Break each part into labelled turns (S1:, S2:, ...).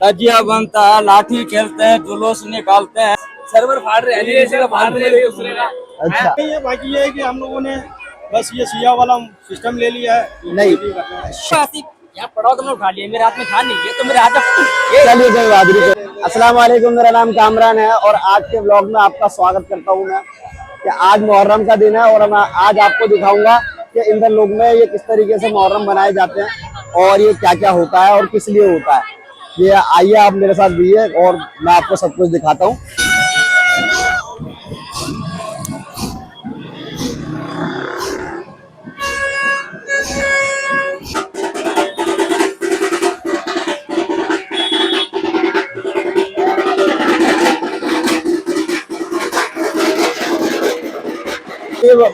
S1: तजिया बनता है, लाठी खेलते हैं, जुलूस निकालते हैं, सर्वर फाड़ रहे हैं।
S2: अच्छा
S3: ये बाकी ये है कि हम लोगों ने बस ये सिया वाला सिस्टम ले लिया है।
S2: नहीं
S1: यहाँ पढ़ाओ तुमने उठा लिया, मेरे हाथ में था नहीं ये तो मेरे हाथ में।
S2: चलिए कोई बात नहीं। अस्सलाम वालेकुम, मेरा नाम कामरान है और आज के व्लॉग में आपका स्वागत करता हूँ मैं कि आज मुहर्रम का दिन है और मैं आज आपको दिखाऊंगा कि इंदर लोग में ये किस तरीके से मुहर्रम बनाए जाते हैं और ये क्या क्या होता है और किस लिए होता है। ये आइए आप मेरे साथ भी है और मैं आपको सब कुछ दिखाता हूँ।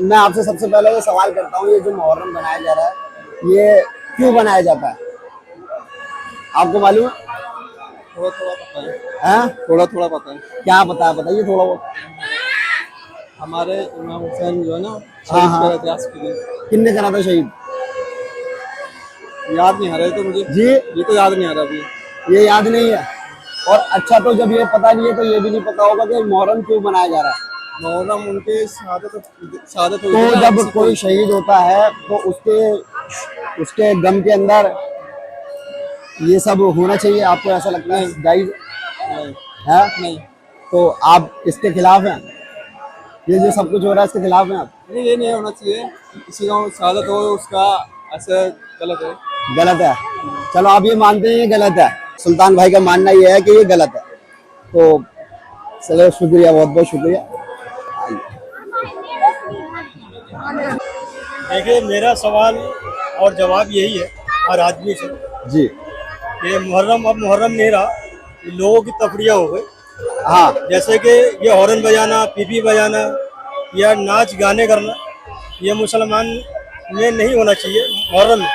S2: मैं आपसे सबसे पहले ये सवाल करता हूँ, ये जो मुहर्रम बनाया जा रहा है ये क्यों बनाया जाता है, आपको मालूम है?
S3: थोड़ा थोड़ा पता है।
S2: हैं?
S3: थोड़ा थोड़ा पता है।
S2: क्या पता है, बताइए थोड़ा बहुत।
S3: हमारे इमाम हुसैन जो है ना,
S2: हाँ, हाँ।
S3: शहीद इतिहास के लिए
S2: किन्ने करा था शहीद?
S3: याद नहीं आ रहा है तो मुझे
S2: जी
S3: ये तो याद नहीं आ रहा अभी।
S2: ये याद नहीं है। और अच्छा, तो जब ये पता नहीं है तो ये भी नहीं पता होगा कि मुहर्रम क्यों बनाया जा रहा है।
S3: मुहर्रम उनके शहादत हुई
S2: तो
S3: थी ना,
S2: जब
S3: इससे
S2: कोई शहीद होता है तो उसके गम के अंदर ये सब होना चाहिए, आपको ऐसा लगता है जायज
S3: नहीं,
S2: है?
S3: नहीं
S2: तो आप इसके खिलाफ हैं, ये जो सब कुछ हो रहा है इसके खिलाफ हैं आप?
S3: नहीं, ये नहीं होना चाहिए। किसी का शहादत हो उसका ऐसे गलत है।
S2: गलत है। चलो आप ये मानते हैं ये गलत है, सुल्तान भाई का मानना ये है कि ये गलत है। तो चलो शुक्रिया, बहुत बहुत शुक्रिया।
S3: देखिए, मेरा सवाल और जवाब यही है हर आदमी से
S2: जी
S3: कि मुहर्रम अब मुहर्रम नहीं रहा, ये लोगों की तफरिया हो गई।
S2: हाँ,
S3: जैसे कि ये हॉर्न बजाना, पीपी बजाना या नाच गाने करना, ये मुसलमान में नहीं होना चाहिए। मुहर्रम में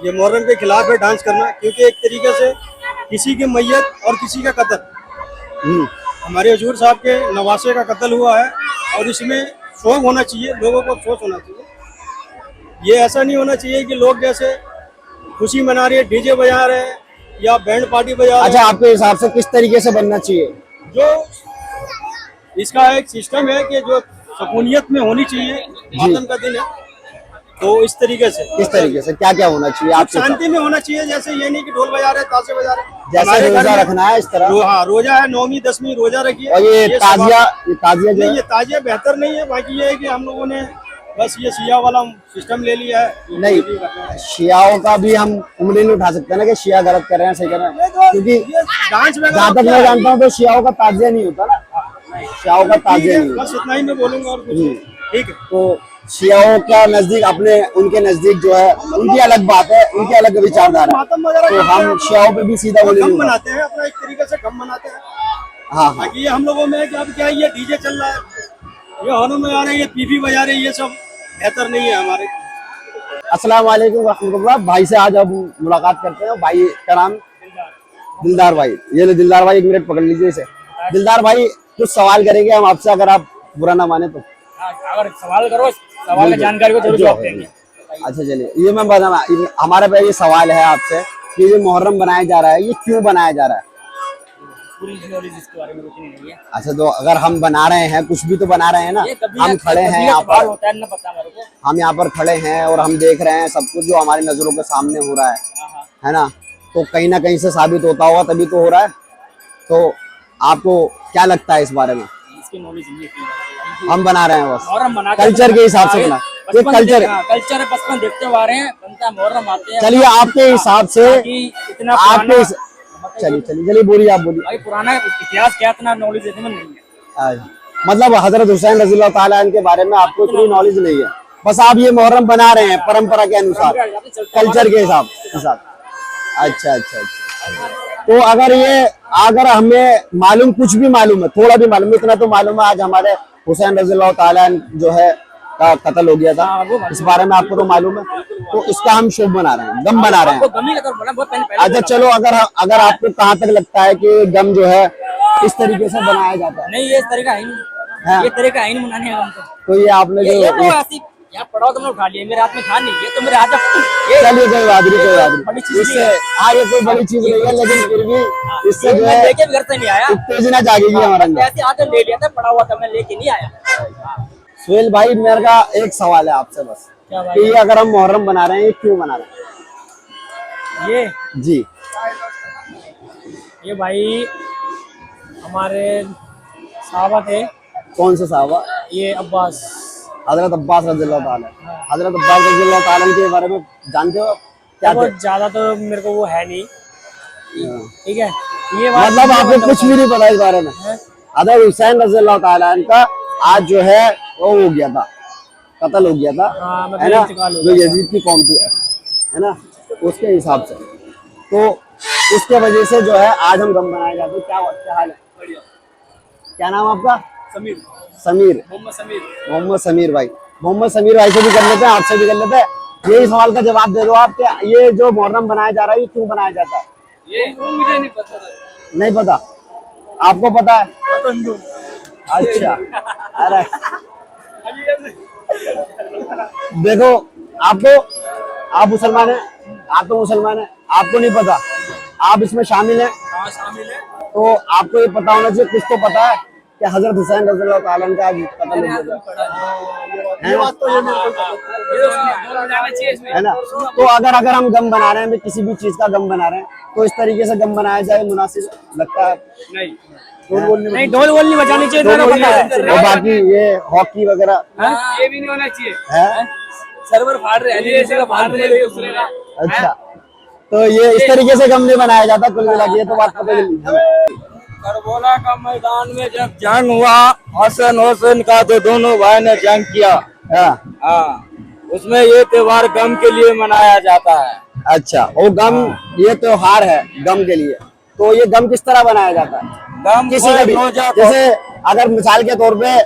S3: ये मुहर्रम के खिलाफ है डांस करना, क्योंकि एक तरीके से किसी की मैयत और किसी का कत्ल, हमारे हजूर साहब के नवासे का कत्ल हुआ है और इसमें शौक होना चाहिए, लोगों को सोच होना चाहिए। ये ऐसा नहीं होना चाहिए कि लोग जैसे खुशी मना रहे हैं, डीजे बजा रहे हैं या बैंड पार्टी बजा रहे
S2: अच्छा,
S3: हैं।
S2: आपके हिसाब से किस तरीके से बनना चाहिए?
S3: जो इसका एक सिस्टम है कि जो सकूनियत में होनी चाहिए, मातम का दिन है, तो इस तरीके से
S2: किस तरीके से क्या क्या होना चाहिए आपके हिसाब
S3: शांति में होना चाहिए। जैसे ये नहीं कि ढोल बजा रहे, ताशे बजा रहे।
S2: से? जैसे
S3: हमारे घर
S2: रोजा
S3: में
S2: रखना है इस तरह।
S3: हाँ, रोजा है, 9वीं 10वीं रोजा रखिए।
S2: और ये ताजिया,
S3: समाज-
S2: ये ताजिया जो
S3: नहीं,
S2: है
S3: ये ताजिया बेहतर नहीं है। बाकी ये है कि हम लोगों ने बस ये शिया वाला सिस्टम ले लिया है।
S2: नहीं, शियाओं का भी हम उंगली नहीं उठा सकते ना कि शिया गलत कर रहे हैं सही कर रहे हैं, क्योंकि
S3: ये डांस वगैरह
S2: जहाँ तक
S3: क्या
S2: मैं
S3: है?
S2: जानता हूँ तो शियाओं का ताजिया नहीं होता ना, शियाओं का
S3: ठीक
S2: ताजिया
S3: है,
S2: नहीं होता।
S3: बस इतना ही मैं बोलूंगा और कुछ नहीं। ठीक है।
S2: तो शियाओं का नजदीक अपने उनके नजदीक जो है उनकी अलग बात है, उनकी अलग विचारधारा है।
S3: मातम वगैरह
S2: तो
S3: करते हैं
S2: हम
S3: लोग।
S2: शियाओं पे भी सीधा गोली
S3: गम
S2: नहीं उड़ा।
S3: मनाते हैं अपना, एक तरीके से गम मनाते हैं।
S2: हाँ हाँ,
S3: बाकी ये हम लोगों में है कि अब क्या है, ये डीजे चल रहा है, ये हॉर्न बजा रहे हैं, ये पीपी बजा रहे हैं, ये सब बेहतर नहीं है हमारे।
S2: अस्सलाम वालेकुम रहमतुल्लाह। भाई से आज अब मुलाकात करते हैं। भाई का नाम? दिलदार भाई। ये लो दिलदार भाई, एक मिनट पकड़ लीजिए इसे। दिलदार भाई, कुछ सवाल करेंगे हम आपसे, अगर आप बुरा ना माने तो।
S1: अगर सवाल करो, सवाल की जानकारी को जरूर जवाब देंगे।
S2: अच्छा चलिए, ये मैं बताना, हमारे पे ये सवाल है आपसे कि ये मुहर्रम बनाया जा रहा है, ये क्यों बनाया जा रहा है?
S1: पूरी नॉलेज इसके बारे में कुछ नहीं है।
S2: अच्छा, तो अगर हम बना रहे हैं, कुछ भी तो बना रहे हैं ना,
S1: ये कभी
S2: हम खड़े हैं
S1: कभी
S2: यहाँ
S1: इतबार
S2: पर,
S1: होता है ना, पता मेरे को।
S2: हम यहाँ पर खड़े हैं और हम देख रहे हैं सब कुछ जो हमारी नजरों के सामने हो रहा है ना, तो कहीं ना कहीं से साबित होता होगा तभी तो हो रहा है। तो आपको क्या लगता है इस बारे में?
S1: इसकी नॉलेज नहीं है।
S2: हम बना रहे हैं बस
S1: मुहर्रम मनाते
S2: कल्चर के हिसाब से बना, ये कल्चर
S1: कल्चर है, बचपन देखते हुए आ रहे हैं, बनता है, मुहर्रम आते हैं।
S2: चलिए आपके हिसाब से,
S1: इतना
S2: आपके चलिए चलिए बोलिए, आप बोलिए।
S1: भाई पुराना इतिहास क्या, इतना नॉलेज इतना नहीं है।
S2: मतलब हजरत हुसैन रज़ी अल्लाह ताला अन्हु के बारे में आपको इतनी नॉलेज नहीं है, बस आप ये मुहर्रम बना रहे हैं परंपरा के अनुसार, कल्चर के हिसाब के साथ। अच्छा अच्छा अच्छा। तो अगर हमें मालूम, कुछ भी मालूम है, थोड़ा भी मालूम, इतना तो मालूम है आज हमारे हुसैन रज़ी अल्लाह ताला अन्हु जो है का कत्ल हो गया था, इस बारे में आपको तो मालूम है, तो इसका हम शुभ बना रहे हैं, गम बना रहे हैं। अच्छा चलो, अगर आपको कहाँ तक लगता है कि गम जो है इस तरीके से बनाया जाता है?
S1: नहीं, ये इस तरीका है नहीं, ये तरीका है नहीं मनाने का।
S2: तो ये आपने जो
S1: यहाँ पड़ा तुमने उठा लिया, मेरे हाथ में था नहीं, ये तो मेरे हाथ में
S2: चलिए कोई बात नहीं, कोई बात
S1: बड़ी
S2: नहीं।
S1: चीज
S2: इससे आगे कोई बड़ी चीज नहीं है, लेकिन फिर भी इससे जो है
S1: लेके भी घर से नहीं आया,
S2: उत्तेजना जागेगी हमारे अंदर।
S1: ऐसे आकर ले लिया था, पड़ा हुआ था, मैं लेके नहीं आया।
S2: सुहेल भाई, मेरे का एक सवाल है आपसे बस,
S1: क्या भाई?
S2: कि अगर हम मुहर्रम बना रहे हैं, ये क्यों बना रहे हैं?
S1: ये
S2: जी,
S1: ये भाई हमारे साहबा थे,
S2: कौन से साहबा?
S1: ये अब्बास,
S2: हजरत अब्बास रज़ियल्लाहु ताला। हजरत अब्बास रज़ियल्लाहु ताला के बारे में जानते हो क्या थे?
S1: बहुत ज्यादा तो मेरे को वो है नहीं, ठीक है। ये बात
S2: मतलब आपको कुछ भी नहीं पता इस बारे में? हजरत हुसैन रज़ियल्लाहु ताला का आज जो है वो हो गया था, कत्ल हो गया था,
S1: हाँ, मतलब
S2: है ना,
S1: इंतकाल हो
S2: जो
S1: गया
S2: यजीद की कौम थी, है ना, उसके हिसाब से। तो उसके वजह से जो है आज हम गम बनाए जाते हैं। क्या हाल है? क्या नाम आपका?
S1: समीर,
S2: समीर,
S1: मोहम्मद समीर।
S2: मोहम्मद समीर भाई। मोहम्मद समीर भाई से भी कर लेते हैं, आपसे भी कर लेते हैं। यही सवाल का जवाब दे दो आप, क्या ये जो मुहर्रम बनाया जा रहा है, ये क्यों बनाया जाता है?
S1: ये मुझे नहीं पता था।
S2: नहीं पता? आपको पता है?
S1: तो हिंदू।
S2: अच्छा, अरे देखो, आप मुसलमान हैं, आप तो मुसलमान हैं, आपको नहीं पता, आप इसमें शामिल हैं,
S1: हाँ, शामिल है।
S2: तो आपको ये पता होना चाहिए, कुछ तो पता है कि हजरत हुसैन रज़ियल्लाहु ताला अन्हु का आज कत्ल हो गया है,
S1: ये बात तो ये मेरे को पता है।
S2: है ना। तो अगर हम गम बना रहे हैं, किसी भी चीज का गम बना रहे हैं, तो इस तरीके से गम बनाया जाए मुनासिब लगता है?
S1: नहीं, ढोल वोल नहीं बजानी चाहिए,
S2: तो
S1: दोनों पता है।
S2: और बाकी ये हॉकी वगैरह
S1: ये भी नहीं होना चाहिए,
S2: है?
S1: सर्वर फाड़ रहे हैं, फाड़ रहे हैं।
S2: अच्छा, तो ये इस तरीके से गम नहीं बनाया जाता कुल मिला के, ये तो बात पता चली हमें।
S1: करबला का मैदान में जब जंग हुआ, हसन हुसैन का तो दोनों भाई ने जंग किया, हाँ, उसमें ये त्योहार गम के लिए मनाया जाता है।
S2: अच्छा, वो गम, ये त्योहार है गम के लिए, तो ये गम किस तरह बनाया जाता है?
S1: गम
S2: किसी का भी,
S1: रोजा को-
S2: जैसे अगर मिसाल के तौर पे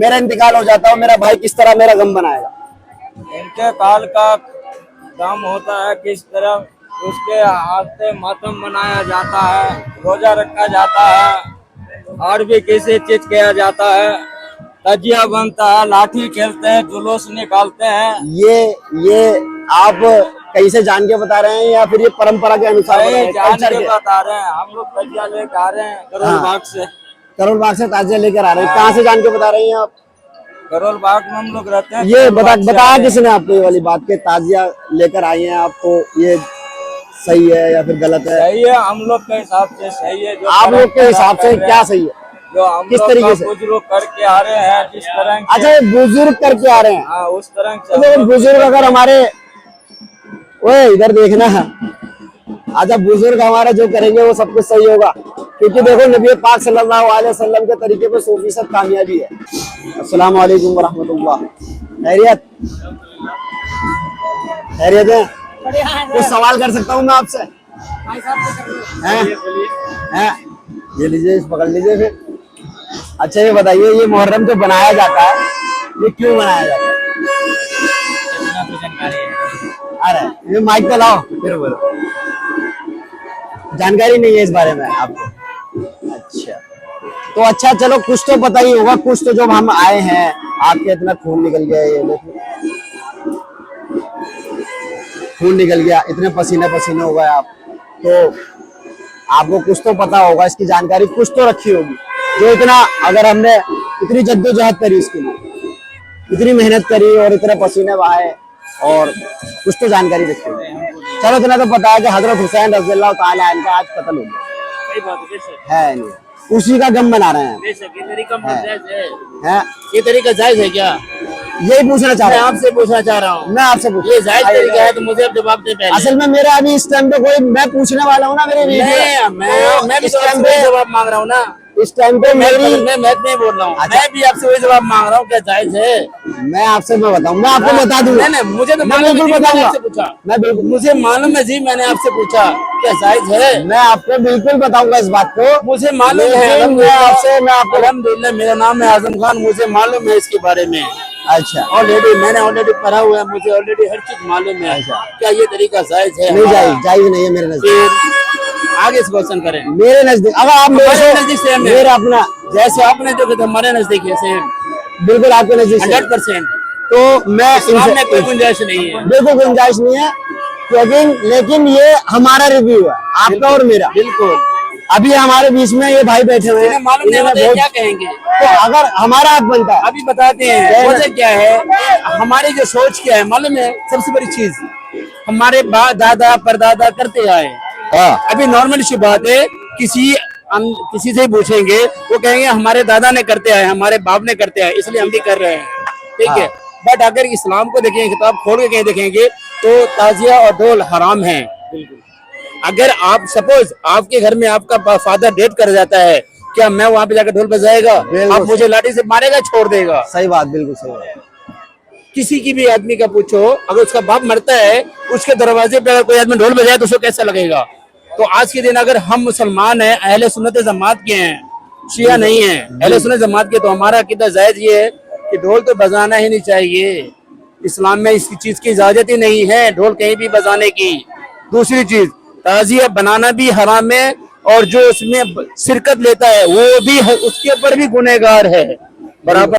S2: मेरा इंतकाल हो जाता है, मेरा भाई किस तरह मेरा गम बनाएगा?
S1: इनके काल का गम होता है किस तरह, उसके हाथ से मातम मनाया जाता है, रोजा रखा जाता है, और भी किसी चीज किया जाता है, तजिया बनता है, लाठी खेलते हैं, जुलूस निकालते हैं।
S2: ये आप कहीं से जान के बता रहे हैं या फिर ये परंपरा के अनुसार बता रहे हैं?
S1: जान
S2: कल्चर
S1: के
S2: के?
S1: बता रहे हैं, हम लोग तजिया लेकर आ रहे हैं करोल बाग से।
S2: करोल बाग से ताजिया लेकर आ रहे हैं, कहाँ से जान के बता रही हैं आप?
S1: करोल बाग में हम लोग रहते हैं।
S2: ये
S1: करोल बाग से आ
S2: बताया
S1: रहे हैं।
S2: किसने आपको ये वाली बात के ताजिया लेकर आई हैं आप, तो ये सही है या फिर गलत है?
S1: सही है, हम लोग के हिसाब से सही है। जो
S2: आप लोग के हिसाब से
S1: कर रहे
S2: क्या
S1: हैं,
S2: सही है?
S1: जो हम
S2: किस
S1: लोग
S2: तरीके
S1: का
S2: से?
S1: बुजुर्ग करके आ रहे हैं, जिस तरह के-
S2: अच्छा, ये बुजुर्ग करके आ रहे हैं,
S1: हाँ, उस तरह से
S2: तो
S1: हम लोग-
S2: बुजुर्ग अगर हमारे, ओए इधर देखना, अच्छा बुजुर्ग हमारे जो करेंगे वो सब कुछ सही होगा, क्योंकि देखो नबी पाक सल्लल्लाहु अलैहि वसल्लम के तरीके पे 100% कामयाबी है। अस्सलाम वालेकुम वरहमतुल्लाह। खैरियत? खैरियत है? कुछ सवाल कर सकता हूँ मैं आपसे? हैं? हैं? ये लीजिए, इस पकड़ लीजिए फिर। अच्छा ये बताइए, ये मुहर्रम जो बनाया जाता है, ये क्यों बनाया जाता है? अरे ये माइक पे लाओ, फिर बोलो। जानकारी नहीं है इस बारे में आपको? अच्छा, तो अच्छा चलो, कुछ तो पता ही होगा, कुछ तो। जब हम आए हैं, आपके इतना खून निकल गया, ये देखो खून निकल गया, इतने पसीने पसीने हो गए आप, तो आपको कुछ तो पता होगा, इसकी जानकारी कुछ तो रखी होगी। जो इतना, अगर हमने इतनी जद्दोजहद करी इसके लिए, इतनी मेहनत करी और इतने पसीने बहाए, और कुछ तो जानकारी रखी होगी। चलो इतना तो पता है कि हजरत हुसैन रज़ियल्लाहु ताला अन्हु का आज कत्ल हो गया
S1: सही बात है, बेशक,
S2: है, नहीं उसी का गम मना रहे हैं,
S1: बेशक, ये तरीका जायज है।
S2: हैं?
S1: ये तरीका जायज है क्या?
S2: यही पूछना चाह
S1: मैं
S2: रहा हूँ,
S1: आपसे पूछना चाह रहा हूँ,
S2: मैं आपसे पूछ,
S1: ये जायज तरीका है तो मुझे अब जवाब दे पहले।
S2: असल में मेरा अभी इस टाइम पे कोई, मैं पूछने वाला हूँ ना, मेरे वीडियो
S1: मैं भी
S2: इस
S1: तो
S2: टाइम
S1: आपसे
S2: पे,
S1: जवाब मांग रहा हूँ ना,
S2: इस टाइम पे
S1: मैं
S2: मेरी,
S1: नहीं बोल रहा हूँ,
S2: अच्छा।
S1: मैं भी आपसे वही जवाब मांग रहा हूँ, क्या जायज है?
S2: मैं आपसे मैं बताऊँ, मैं आपको बता दूंगा।
S1: नहीं, मुझे तो
S2: मैं
S1: मालूम है
S2: बिल्कुल
S1: जी, मैंने
S2: बताऊंगा,
S1: आपसे पूछा,
S2: मैं बिल्कुल,
S1: मुझे मालूम है जी, मैंने आपसे पूछा क्या जायज है?
S2: मैं आपको बिल्कुल बताऊंगा इस बात को,
S1: मुझे मालूम है,
S2: लेकिन मैं आपको,
S1: अल्हम्दुलिल्लाह, मेरा नाम है आजम खान, मुझे मालूम है इसके बारे में,
S2: अच्छा
S1: ऑलरेडी मैंने ऑलरेडी पढ़ा हुआ है, मुझे ऑलरेडी हर चीज मालूम है। क्या ये तरीका जायज है?
S2: नहीं जायज नहीं है मेरे नजदीक,
S1: फिर आगे से क्वेश्चन करें।
S2: मेरे नजदीक। अगर आप
S1: हमारे नजदीक सेम है,
S2: मेरा अपना,
S1: जैसे आपने जो कहा हमारे नजदीक है सेम,
S2: बिल्कुल आपके नजदीक से।
S1: 100%।
S2: तो मैं
S4: इस्लाम में कोई गुंजाइश नहीं है।
S2: बिल्कुल गुंजाइश नहीं है, लेकिन ये हमारा रिव्यू है, आपका और मेरा।
S4: बिल्कुल
S2: अभी हमारे बीच में ये भाई बैठे हुए हैं,
S4: मालूम नहीं होता है क्या कहेंगे,
S2: तो अगर हमारा हक बनता है,
S4: अभी बताते हैं वजह क्या है। हमारी जो सोच क्या है मालूम है, सबसे बड़ी चीज हमारे दादा परदादा करते आए।
S2: हाँ।
S4: अभी नॉर्मल सी बात है, किसी से पूछेंगे वो कहेंगे हमारे दादा ने करते आए, हमारे बाप ने करते आए, इसलिए हम भी कर रहे हैं, ठीक है। बट अगर इस्लाम को देखेंगे, किताब खोल के कहीं देखेंगे तो ताजिया और ढोल हराम है। अगर आप सपोज आपके घर में आपका फादर डेथ कर जाता है, क्या मैं वहां पे जाकर ढोल बजाएगा? आप मुझे लाठी से मारेगा, छोड़ देगा।
S2: सही बात, बिल्कुल सही बात।
S4: किसी की भी आदमी का पूछो, अगर उसका बाप मरता है, उसके दरवाजे पे अगर कोई आदमी ढोल बजाए तो उसको कैसा लगेगा? तो आज के दिन अगर हम मुसलमान हैं, अहले सुन्नत जमात के हैं, शिया नहीं है, अहले सुन्नत जमात के, तो हमारा अकीदा जायज ये है कि ढोल तो बजाना ही नहीं चाहिए। इस्लाम में इसकी चीज की इजाजत ही नहीं है, ढोल कहीं भी बजाने की। दूसरी चीज, ताजिया बनाना भी हराम है, और जो उसमें शिरकत लेता है वो भी उसके ऊपर भी गुनहगार है बराबर।